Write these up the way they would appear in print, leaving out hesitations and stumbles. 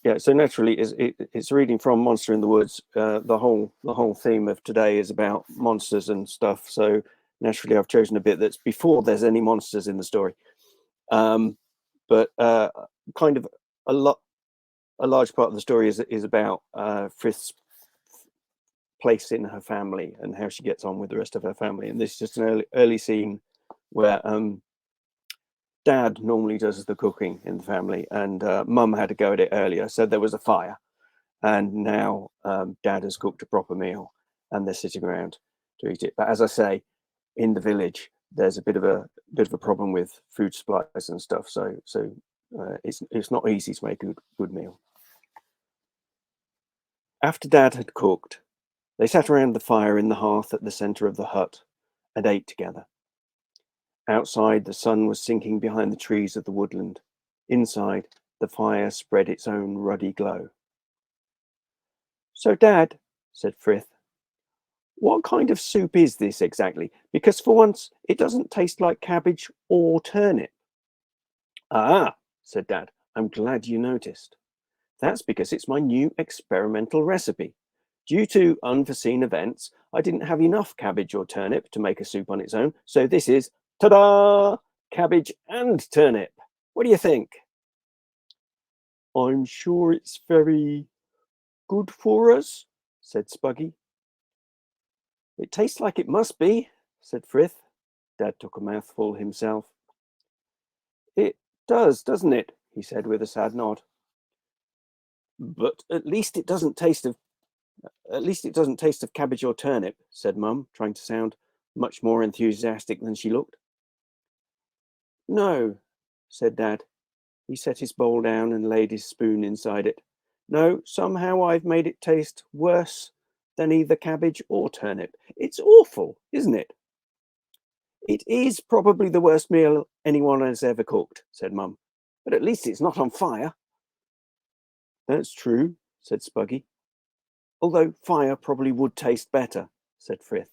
Yeah, so naturally, it's reading from Monster in the Woods. The whole theme of today is about monsters and stuff. So naturally, I've chosen a bit that's before there's any monsters in the story. But kind of a large part of the story is about Frith's place in her family and how she gets on with the rest of her family. And this is just an early scene where Dad normally does the cooking in the family, and Mum had to go at it earlier, so there was a fire. And now Dad has cooked a proper meal, and they're sitting around to eat it. But as I say, in the village, there's a bit of a problem with food supplies and stuff. So it's not easy to make a good meal. After Dad had cooked, they sat around the fire in the hearth at the centre of the hut and ate together. Outside, the sun was sinking behind the trees of the woodland. Inside, the fire spread its own ruddy glow. So, Dad, said Frith, what kind of soup is this exactly? Because for once, it doesn't taste like cabbage or turnip. Ah, said Dad, I'm glad you noticed. That's because it's my new experimental recipe. Due to unforeseen events, I didn't have enough cabbage or turnip to make a soup on its own, so this is, ta-da, cabbage and turnip. What do you think? I'm sure it's very good for us, said Spuggy. It tastes like it must be, said Frith. Dad took a mouthful himself. It does, doesn't it? He said with a sad nod. But at least it doesn't taste of cabbage or turnip, said Mum, trying to sound much more enthusiastic than she looked. No, said Dad. He set his bowl down and laid his spoon inside it. No, somehow I've made it taste worse than either cabbage or turnip. It's awful, isn't it? It is probably the worst meal anyone has ever cooked, said Mum. But at least it's not on fire. That's true, said Spuggy. Although fire probably would taste better, said Frith.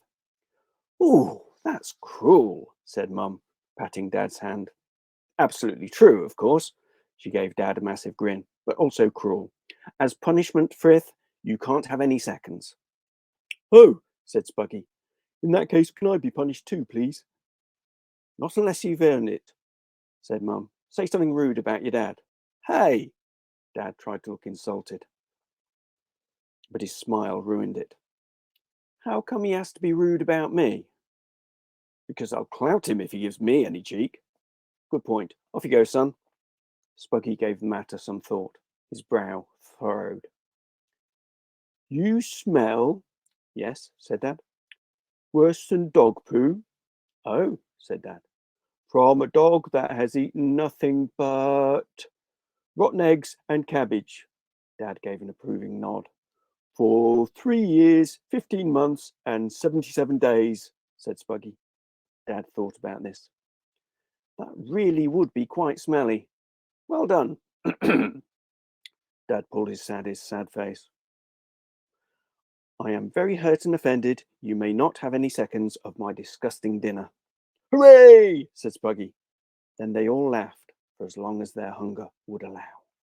Ooh, that's cruel, said Mum, patting Dad's hand. Absolutely true, of course. She gave Dad a massive grin, but also cruel. As punishment, Frith, you can't have any seconds. Oh, said Spuggy. In that case, can I be punished too, please? Not unless you've earned it, said Mum. Say something rude about your dad. Hey! Dad tried to look insulted, but his smile ruined it. How come he has to be rude about me? Because I'll clout him if he gives me any cheek. Good point. Off you go, son. Spuggy gave the matter some thought, his brow furrowed. You smell? Yes, said Dad. Worse than dog poo? Oh, said Dad. From a dog that has eaten nothing but rotten eggs and cabbage. Dad gave an approving nod. For 3 years, 15 months, and 77 days, said Spuggy. Dad thought about this. That really would be quite smelly. Well done. Dad pulled his sad face. I am very hurt and offended. You may not have any seconds of my disgusting dinner. Hooray! Said Spuggy. Then they all laughed for as long as their hunger would allow.